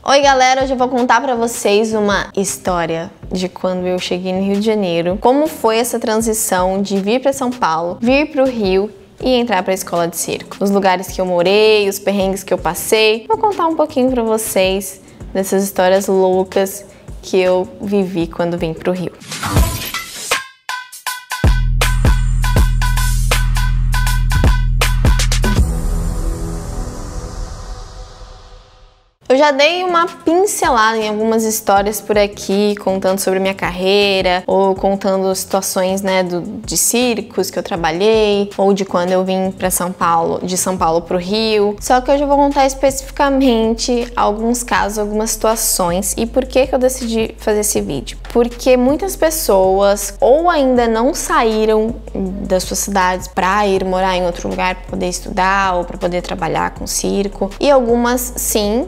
Oi galera, hoje eu vou contar pra vocês uma história de quando eu cheguei no Rio de Janeiro, como foi essa transição de vir pra São Paulo, vir pro Rio e entrar pra escola de circo. Os lugares que eu morei, os perrengues que eu passei. Vou contar um pouquinho pra vocês dessas histórias loucas que eu vivi quando vim pro Rio. Eu já dei uma pincelada em algumas histórias por aqui, contando sobre minha carreira, ou contando situações, de circos que eu trabalhei, ou de quando eu vim para São Paulo, de São Paulo pro Rio. Só que hoje eu vou contar especificamente alguns casos, algumas situações e por que eu decidi fazer esse vídeo. Porque muitas pessoas ou ainda não saíram das suas cidades para ir morar em outro lugar para poder estudar ou para poder trabalhar com circo, e algumas sim,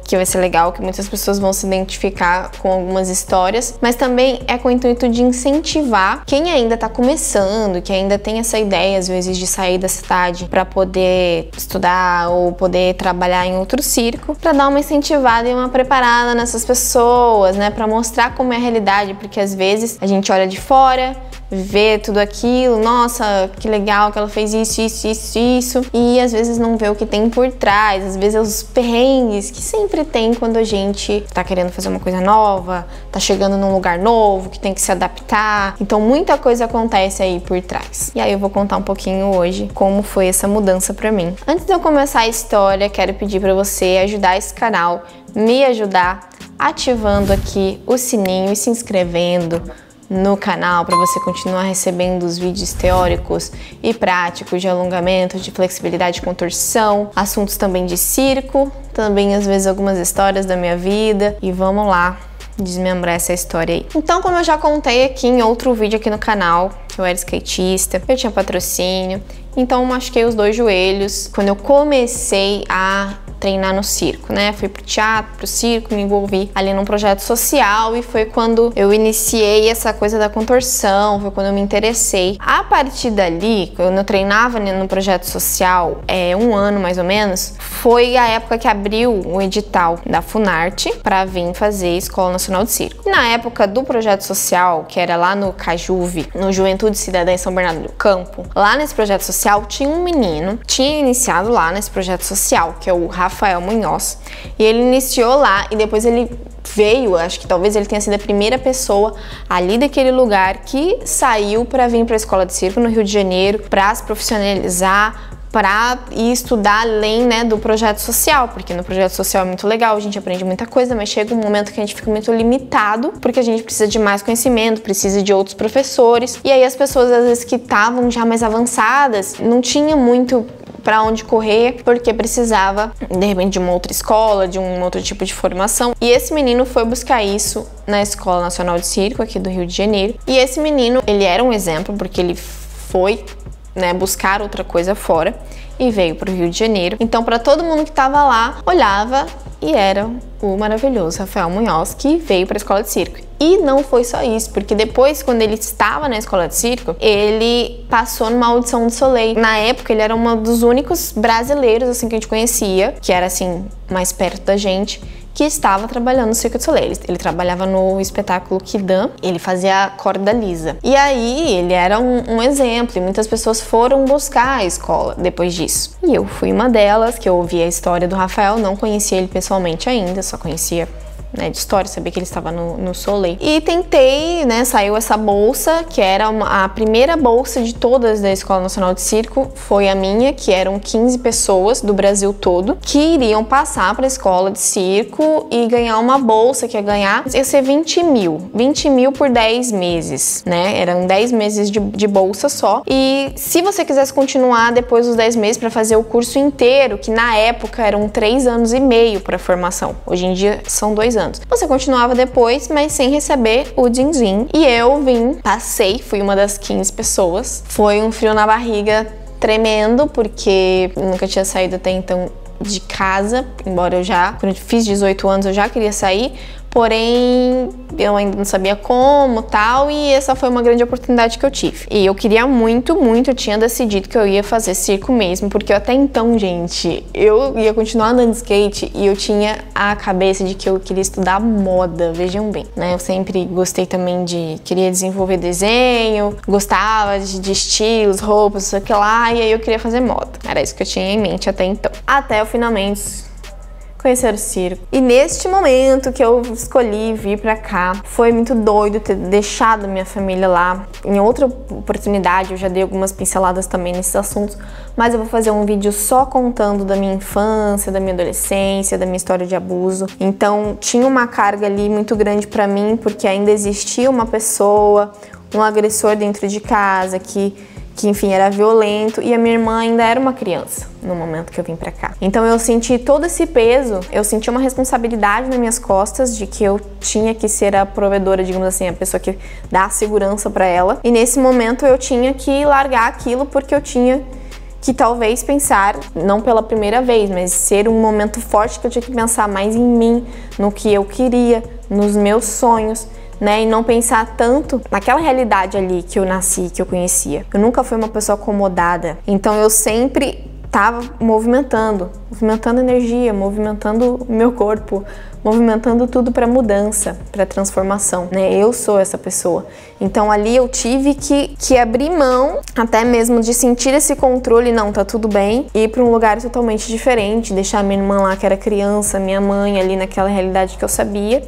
que vai ser legal, que muitas pessoas vão se identificar com algumas histórias, mas também é com o intuito de incentivar quem ainda tá começando, que ainda tem essa ideia às vezes de sair da cidade para poder estudar ou poder trabalhar em outro circo, para dar uma incentivada e uma preparada nessas pessoas, para mostrar como é a realidade, porque às vezes a gente olha de fora, vê tudo aquilo, nossa, que legal que ela fez isso, e às vezes não vê o que tem por trás, às vezes os perrengues que sempre tem quando a gente tá querendo fazer uma coisa nova, tá chegando num lugar novo, que tem que se adaptar, então muita coisa acontece aí por trás. E aí eu vou contar um pouquinho hoje como foi essa mudança pra mim. Antes de eu começar a história, quero pedir pra você ajudar esse canal, me ajudar ativando aqui o sininho e se inscrevendo no canal para você continuar recebendo os vídeos teóricos e práticos de alongamento, de flexibilidade e contorção, assuntos também de circo, também às vezes algumas histórias da minha vida, e vamos lá desmembrar essa história aí. Então, como eu já contei aqui em outro vídeo aqui no canal, eu era skatista, eu tinha patrocínio, então eu machuquei os dois joelhos quando eu comecei a treinar no circo, Fui pro teatro, pro circo, me envolvi ali num projeto social e foi quando eu iniciei essa coisa da contorção, foi quando eu me interessei. A partir dali, quando eu treinava no projeto social, um ano mais ou menos, foi a época que abriu o edital da Funarte para vir fazer Escola Nacional de Circo. Na época do projeto social, que era lá no Cajuve, no Juventude Cidadã em São Bernardo do Campo, lá nesse projeto social tinha um menino, tinha iniciado lá nesse projeto social, que é o Rafael Munhoz, e ele iniciou lá e depois ele veio, acho que talvez ele tenha sido a primeira pessoa ali daquele lugar que saiu para vir para a escola de circo no Rio de Janeiro para se profissionalizar, para ir estudar além do projeto social, porque no projeto social é muito legal, a gente aprende muita coisa, mas chega um momento que a gente fica muito limitado, porque a gente precisa de mais conhecimento, precisa de outros professores, e aí as pessoas às vezes que estavam já mais avançadas, não tinha muito para onde correr, porque precisava, de repente, de uma outra escola, de um outro tipo de formação. E esse menino foi buscar isso na Escola Nacional de Circo, aqui do Rio de Janeiro. E esse menino, ele era um exemplo, porque ele foi buscar outra coisa fora e veio para o Rio de Janeiro. Então, para todo mundo que estava lá, olhava e era o maravilhoso Rafael Munhoz, que veio para a escola de circo. E não foi só isso, porque depois, quando ele estava na escola de circo, ele passou numa audição do Soleil. Na época, ele era um dos únicos brasileiros, assim, que a gente conhecia, que era, assim, mais perto da gente, que estava trabalhando no Circo du Soleil. Ele trabalhava no espetáculo Quidam, ele fazia corda lisa. E aí, ele era um exemplo, e muitas pessoas foram buscar a escola depois disso. E eu fui uma delas, que eu ouvi a história do Rafael, não conhecia ele pessoalmente ainda, só conhecia de história, sabia que ele estava no Soleil. E tentei, saiu essa bolsa, que era a primeira bolsa de todas da Escola Nacional de Circo, foi a minha, que eram 15 pessoas do Brasil todo, que iriam passar para a escola de circo e ganhar uma bolsa, que ia ser 20 mil por 10 meses, Eram 10 meses de bolsa só. E se você quisesse continuar depois dos 10 meses para fazer o curso inteiro, que na época eram 3 anos e meio para formação, hoje em dia são 2 anos. Você continuava depois, mas sem receber o din-din. E eu passei, fui uma das 15 pessoas. Foi um frio na barriga tremendo, porque eu nunca tinha saído até então de casa, embora quando eu fiz 18 anos, eu já queria sair, porém eu ainda não sabia como, tal, e essa foi uma grande oportunidade que eu tive. E eu queria muito, eu tinha decidido que eu ia fazer circo mesmo, porque até então, gente, eu ia continuar andando de skate e eu tinha a cabeça de que eu queria estudar moda, vejam bem, né? Eu sempre gostei também queria desenvolver desenho, gostava de estilos, roupas, sei lá, e aí eu queria fazer moda. Era isso que eu tinha em mente até então. Até eu finalmente conhecer o circo. E neste momento que eu escolhi vir pra cá, foi muito doido ter deixado minha família lá. Em outra oportunidade, eu já dei algumas pinceladas também nesses assuntos, mas eu vou fazer um vídeo só contando da minha infância, da minha adolescência, da minha história de abuso. Então, tinha uma carga ali muito grande pra mim, porque ainda existia uma pessoa, um agressor dentro de casa que enfim, era violento, e a minha irmã ainda era uma criança no momento que eu vim pra cá. Então eu senti todo esse peso, eu senti uma responsabilidade nas minhas costas de que eu tinha que ser a provedora, digamos assim, a pessoa que dá segurança pra ela. E nesse momento eu tinha que largar aquilo porque eu tinha que talvez pensar, não pela primeira vez, mas ser um momento forte que eu tinha que pensar mais em mim, no que eu queria, nos meus sonhos, né, e não pensar tanto naquela realidade ali que eu nasci, que eu conhecia. Eu nunca fui uma pessoa acomodada, então eu sempre estava movimentando energia, movimentando o meu corpo, movimentando tudo para mudança, para transformação, né? Eu sou essa pessoa. Então ali eu tive que abrir mão, até mesmo de sentir esse controle, não, tá tudo bem, e ir para um lugar totalmente diferente, deixar minha irmã lá que era criança, minha mãe ali naquela realidade que eu sabia.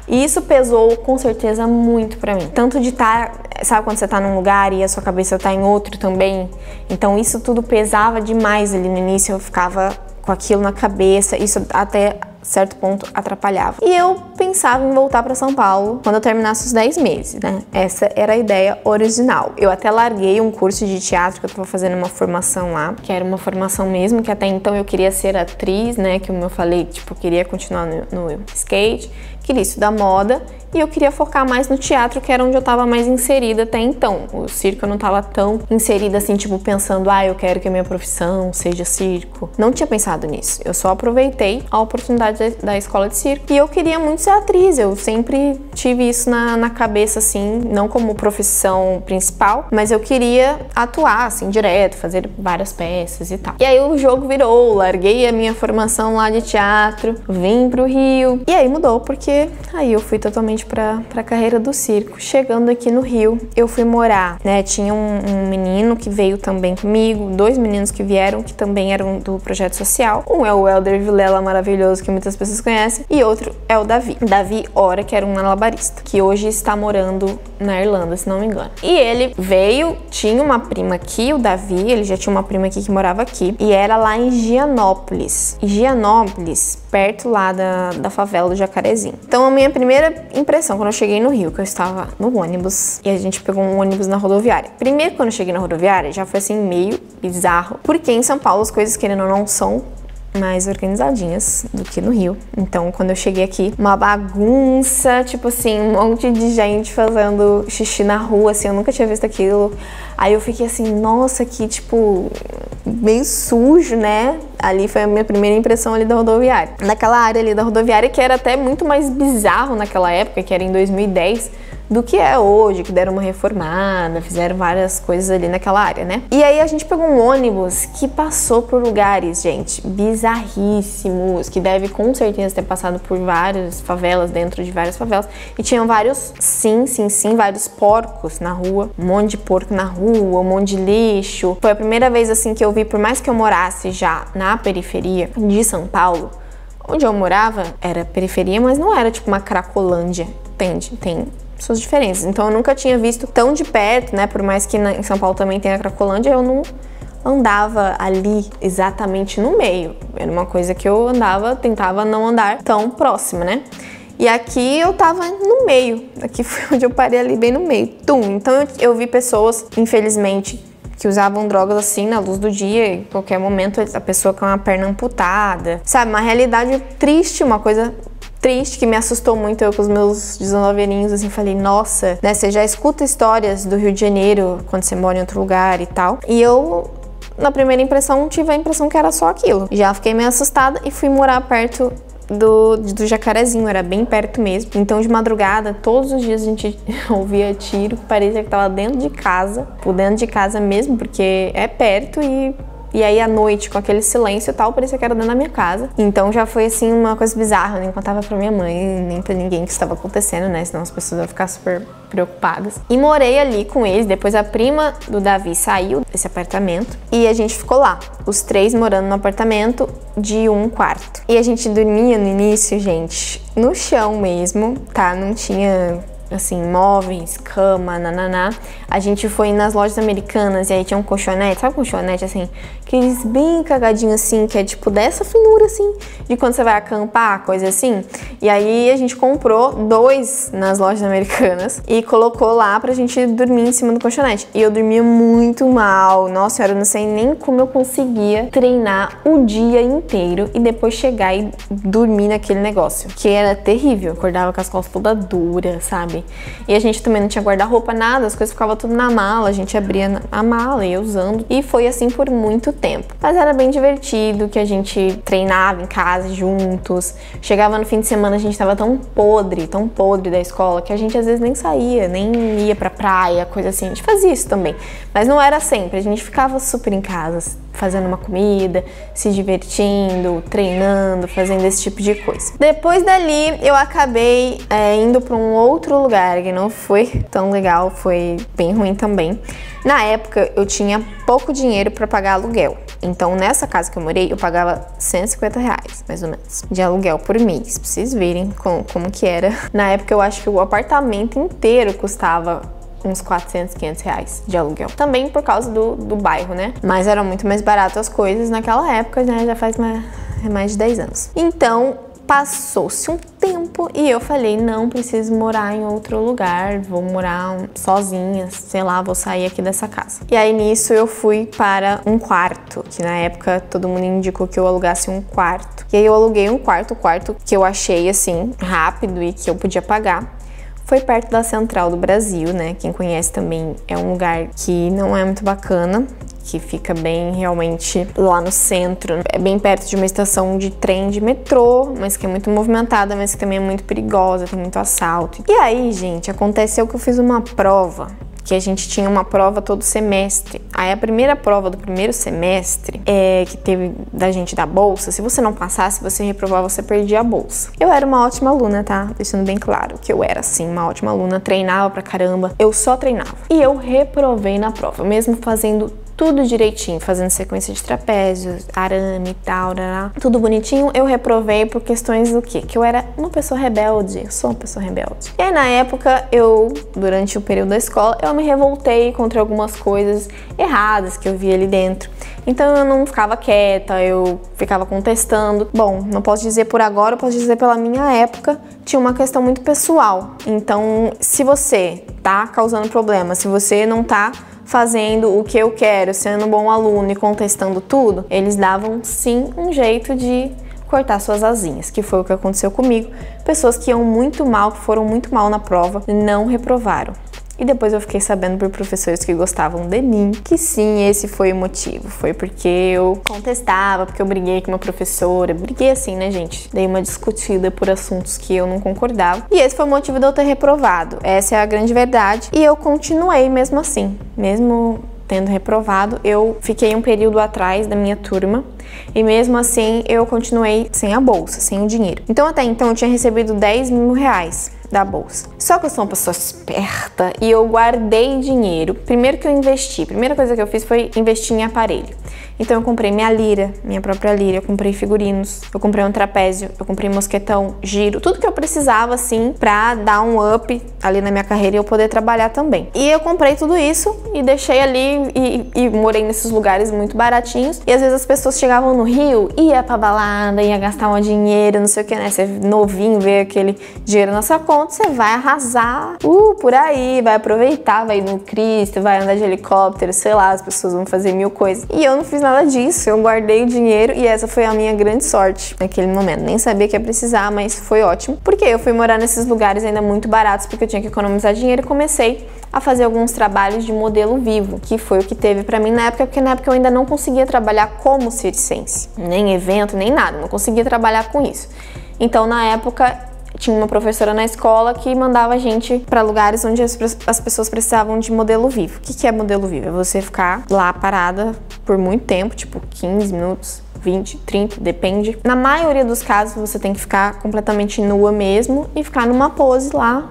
E isso pesou com certeza muito pra mim. Tanto de estar, sabe quando você tá num lugar e a sua cabeça tá em outro também? Então isso tudo pesava demais ali no início, eu ficava com aquilo na cabeça, isso até certo ponto atrapalhava. E eu pensava em voltar para São Paulo quando eu terminasse os 10 meses, né? Essa era a ideia original. Eu até larguei um curso de teatro que eu tava fazendo uma formação lá, que era uma formação mesmo, que até então eu queria ser atriz, né? Que como eu falei, tipo, eu queria continuar no skate, queria estudar moda e eu queria focar mais no teatro, que era onde eu tava mais inserida até então. O circo eu não tava tão inserida assim, tipo, pensando, eu quero que a minha profissão seja circo. Não tinha pensado nisso. Eu só aproveitei a oportunidade da escola de circo e eu queria muito ser atriz. Eu sempre tive isso na cabeça, assim, não como profissão principal, mas eu queria atuar, assim, direto, fazer várias peças e tal. E aí o jogo virou, larguei a minha formação lá de teatro, vim pro Rio e aí mudou, porque aí eu fui totalmente pra carreira do circo. Chegando aqui no Rio, eu fui morar, né? Tinha um menino que veio também comigo, 2 meninos que vieram, que também eram do projeto social. Um é o Helder Vilela, maravilhoso, que muitas pessoas conhecem, e outro é o Davi. Davi Ora, que era um malabarista, que hoje está morando na Irlanda, se não me engano. E ele veio, tinha uma prima aqui, o Davi, ele já tinha uma prima aqui que morava aqui, e era lá em Gianópolis. Gianópolis, perto lá da favela do Jacarezinho. Então a minha primeira impressão quando eu cheguei no Rio, que eu estava no ônibus e a gente pegou um ônibus na rodoviária. Primeiro, quando eu cheguei na rodoviária, já foi assim meio bizarro, porque em São Paulo as coisas, querendo ou não, são mais organizadinhas do que no Rio. Então, quando eu cheguei aqui, uma bagunça, tipo assim, um monte de gente fazendo xixi na rua, assim, eu nunca tinha visto aquilo. Aí eu fiquei assim, nossa, que tipo, meio sujo, né? Ali foi a minha primeira impressão ali da rodoviária. Naquela área ali da rodoviária, que era até muito mais bizarro naquela época, que era em 2010, do que é hoje, que deram uma reformada, fizeram várias coisas ali naquela área, né? E aí a gente pegou um ônibus que passou por lugares, gente, bizarríssimos, que deve com certeza ter passado por várias favelas, dentro de várias favelas, e tinham vários, sim, vários porcos na rua, um monte de porco na rua, um monte de lixo. Foi a primeira vez, assim, que eu vi, por mais que eu morasse já na periferia de São Paulo, onde eu morava era periferia, mas não era tipo uma Cracolândia, entende? Tem suas diferenças. Então eu nunca tinha visto tão de perto, né? Por mais que em São Paulo também tenha a Cracolândia, eu não andava ali exatamente no meio. Era uma coisa que eu andava, tentava não andar tão próxima, né? E aqui eu tava no meio. Aqui foi onde eu parei, ali bem no meio. Então eu vi pessoas, infelizmente, que usavam drogas assim na luz do dia, e em qualquer momento a pessoa com a perna amputada. Sabe, uma realidade triste, uma coisa triste que me assustou muito. Eu com os meus 19 aninhos, assim, falei, nossa, né, você já escuta histórias do Rio de Janeiro quando você mora em outro lugar e tal. E eu, na primeira impressão, tive a impressão que era só aquilo. Já fiquei meio assustada e fui morar perto do Jacarezinho, era bem perto mesmo. Então de madrugada, todos os dias a gente ouvia tiro, que parecia que tava dentro de casa, por dentro de casa mesmo, porque é perto e aí à noite, com aquele silêncio e tal, parecia que era dentro da minha casa. Então já foi assim uma coisa bizarra, eu nem contava pra minha mãe, nem pra ninguém o que estava acontecendo, né? Senão as pessoas iam ficar super preocupadas. E morei ali com eles, depois a prima do Davi saiu desse apartamento e a gente ficou lá, os três morando no apartamento de um quarto. E a gente dormia no início, gente, no chão mesmo, tá? Não tinha assim, móveis, cama, nananá. A gente foi nas lojas americanas e aí tinha um colchonete, sabe colchonete assim? Aqueles bem cagadinhos assim, que é tipo dessa finura assim, de quando você vai acampar, coisa assim. E aí a gente comprou 2 nas lojas americanas e colocou lá pra gente dormir em cima do colchonete. E eu dormia muito mal, nossa senhora, eu não sei nem como eu conseguia treinar o dia inteiro e depois chegar e dormir naquele negócio, que era terrível. Eu acordava com as costas todas duras, sabe? E a gente também não tinha guarda-roupa, nada, as coisas ficavam tudo na mala, a gente abria a mala e ia usando. E foi assim por muito tempo. Mas era bem divertido, que a gente treinava em casa juntos. Chegava no fim de semana, a gente tava tão podre da escola, que a gente às vezes nem saía, nem ia pra praia, coisa assim. A gente fazia isso também. Mas não era sempre, a gente ficava super em casa, fazendo uma comida, se divertindo, treinando, fazendo esse tipo de coisa. Depois dali, eu acabei indo para um outro lugar que não foi tão legal, foi bem ruim também. Na época, eu tinha pouco dinheiro para pagar aluguel. Então, nessa casa que eu morei, eu pagava R$150, mais ou menos, de aluguel por mês. Pra vocês verem como que era. Na época, eu acho que o apartamento inteiro custava uns 400, 500 reais de aluguel. Também por causa do bairro, né? Mas era muito mais barato as coisas naquela época, né? Já faz mais de 10 anos. Então, passou-se um tempo e eu falei, não preciso morar em outro lugar, vou morar sozinha, sei lá, vou sair aqui dessa casa. E aí nisso eu fui para um quarto, que na época todo mundo indicou que eu alugasse um quarto. E aí eu aluguei um quarto, o quarto que eu achei assim, rápido e que eu podia pagar. Foi perto da Central do Brasil, né? Quem conhece também é um lugar que não é muito bacana, que fica bem realmente lá no centro. É bem perto de uma estação de trem de metrô, mas que é muito movimentada, mas que também é muito perigosa, tem muito assalto. E aí, gente, aconteceu que eu fiz uma prova, que a gente tinha uma prova todo semestre. Aí a primeira prova do primeiro semestre, que teve da gente da bolsa, se você não passasse, você reprovar, você perdia a bolsa. Eu era uma ótima aluna, tá? Deixando bem claro que eu era, sim, uma ótima aluna, treinava pra caramba, eu só treinava. E eu reprovei na prova, mesmo fazendo tudo direitinho, fazendo sequência de trapézios, arame e tal, tudo bonitinho, eu reprovei por questões do quê? Que eu era uma pessoa rebelde, eu sou uma pessoa rebelde. E aí na época, durante o período da escola, eu me revoltei contra algumas coisas erradas que eu via ali dentro. Então eu não ficava quieta, eu ficava contestando. Bom, não posso dizer por agora, eu posso dizer pela minha época, tinha uma questão muito pessoal. Então, se você tá causando problema, se você não tá fazendo o que eu quero, sendo um bom aluno e contestando tudo, eles davam sim um jeito de cortar suas asinhas, que foi o que aconteceu comigo. Pessoas que iam muito mal, que foram muito mal na prova, não reprovaram. E depois eu fiquei sabendo por professores que gostavam de mim, que sim, esse foi o motivo. Foi porque eu contestava, porque eu briguei com uma professora. Briguei assim, né, gente? Dei uma discutida por assuntos que eu não concordava. E esse foi o motivo de eu ter reprovado. Essa é a grande verdade. E eu continuei mesmo assim. Mesmo tendo reprovado, eu fiquei um período atrás da minha turma. E mesmo assim, eu continuei sem a bolsa, sem o dinheiro. Então, até então, eu tinha recebido R$10.000 da bolsa. Só que eu sou uma pessoa esperta e eu guardei dinheiro. Primeiro que eu investi, a primeira coisa que eu fiz foi investir em aparelho. Então eu comprei minha lira, minha própria lira, eu comprei figurinos, eu comprei um trapézio, eu comprei mosquetão, giro, tudo que eu precisava assim pra dar um up ali na minha carreira e eu poder trabalhar também. E eu comprei tudo isso e deixei ali e morei nesses lugares muito baratinhos. E às vezes as pessoas chegavam no Rio, ia pra balada, ia gastar um dinheiro, não sei o que, né? Você é novinho, vê aquele dinheiro na sua conta, você vai arrasar por aí, vai aproveitar, vai ir no Cristo, vai andar de helicóptero, sei lá, as pessoas vão fazer mil coisas. E eu não fiz nada disso, eu guardei o dinheiro e essa foi a minha grande sorte naquele momento. Nem sabia que ia precisar, mas foi ótimo, porque eu fui morar nesses lugares ainda muito baratos, porque eu tinha que economizar dinheiro e comecei a fazer alguns trabalhos de modelo vivo, que foi o que teve pra mim na época, porque na época eu ainda não conseguia trabalhar como circense, nem evento, nem nada, não conseguia trabalhar com isso. Então, na época, tinha uma professora na escola que mandava a gente para lugares onde as pessoas precisavam de modelo vivo. O que é modelo vivo? É você ficar lá parada por muito tempo, tipo 15 minutos, 20, 30, depende. Na maioria dos casos, você tem que ficar completamente nua mesmo e ficar numa pose lá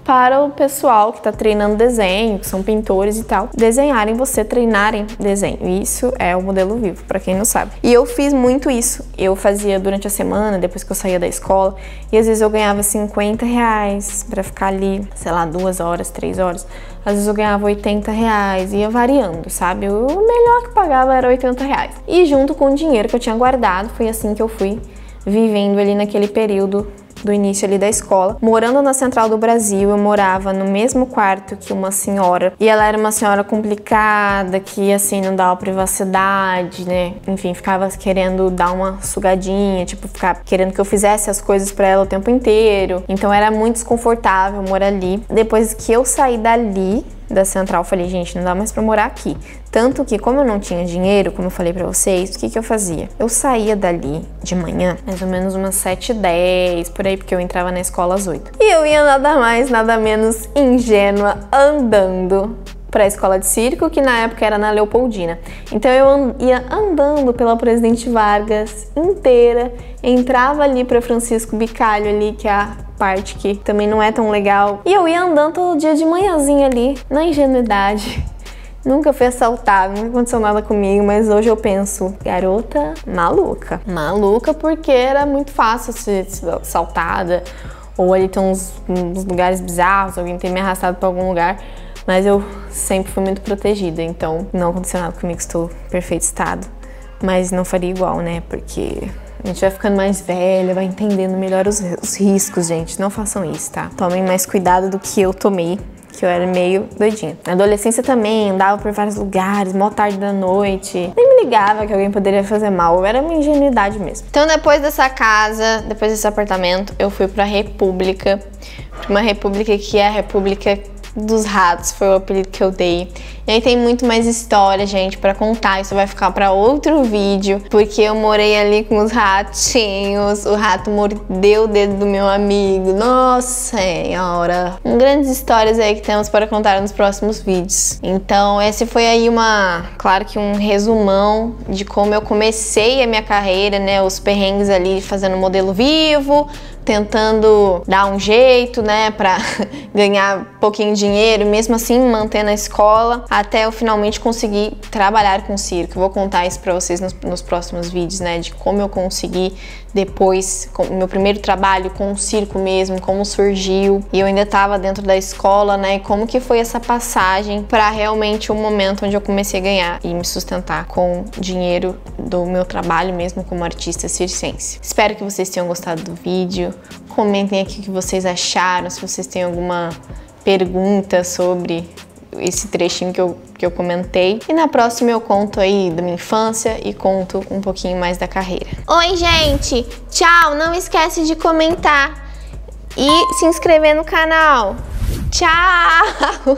para o pessoal que tá treinando desenho, que são pintores e tal, desenharem você, treinarem desenho. Isso é o modelo vivo, para quem não sabe. E eu fiz muito isso. Eu fazia durante a semana, depois que eu saía da escola, e às vezes eu ganhava 50 reais para ficar ali, sei lá, 2 horas, 3 horas. Às vezes eu ganhava 80 reais, ia variando, sabe? O melhor que pagava era 80 reais. E junto com o dinheiro que eu tinha guardado, foi assim que eu fui vivendo ali naquele período do início ali da escola. Morando na Central do Brasil, eu morava no mesmo quarto que uma senhora, e ela era uma senhora complicada, que assim, não dava privacidade, né? Enfim, ficava querendo dar uma sugadinha, tipo, ficar querendo que eu fizesse as coisas pra ela o tempo inteiro. Então era muito desconfortável morar ali. Depois que eu saí dali, da Central, eu falei, gente, não dá mais pra morar aqui. Tanto que, como eu não tinha dinheiro, como eu falei pra vocês, o que eu fazia? Eu saía dali de manhã, mais ou menos umas 7h10, por aí, porque eu entrava na escola às 8. E eu ia nada mais, nada menos ingênua, andando pra escola de circo, que na época era na Leopoldina. Então eu ia andando pela Presidente Vargas inteira, entrava ali pra Francisco Bicalho ali, que é a parte que também não é tão legal. E eu ia andando todo dia de manhãzinha ali, na ingenuidade. Nunca fui assaltada, nunca aconteceu nada comigo, mas hoje eu penso, garota maluca. Maluca porque era muito fácil ser assaltada, ou ali tem uns lugares bizarros, alguém ter me arrastado pra algum lugar. Mas eu sempre fui muito protegida, então não aconteceu nada comigo, estou em perfeito estado. Mas não faria igual, né? Porque a gente vai ficando mais velha, vai entendendo melhor os riscos, gente. Não façam isso, tá? Tomem mais cuidado do que eu tomei, que eu era meio doidinha. Na adolescência também, andava por vários lugares, mó tarde da noite. Nem me ligava que alguém poderia fazer mal, era uma ingenuidade mesmo. Então depois dessa casa, depois desse apartamento, eu fui pra República. Uma república que é a República dos Ratos, foi o apelido que eu dei. E aí tem muito mais história, gente, pra contar. Isso vai ficar pra outro vídeo, porque eu morei ali com os ratinhos. O rato mordeu o dedo do meu amigo. Nossa senhora! Grandes histórias aí que temos para contar nos próximos vídeos. Então esse foi aí claro que um resumão de como eu comecei a minha carreira, né? Os perrengues ali fazendo modelo vivo, tentando dar um jeito, né, pra ganhar um pouquinho de dinheiro, mesmo assim mantendo a escola, até eu finalmente conseguir trabalhar com circo. Vou contar isso pra vocês nos próximos vídeos, né, de como eu consegui depois, com o meu primeiro trabalho com o circo mesmo, como surgiu, e eu ainda tava dentro da escola, né, e como que foi essa passagem pra realmente o momento onde eu comecei a ganhar e me sustentar com dinheiro do meu trabalho mesmo como artista circense. Espero que vocês tenham gostado do vídeo. Comentem aqui o que vocês acharam, se vocês têm alguma pergunta sobre esse trechinho que eu comentei. E na próxima eu conto aí da minha infância e conto um pouquinho mais da carreira. Oi, gente! Tchau! Não esquece de comentar e se inscrever no canal. Tchau!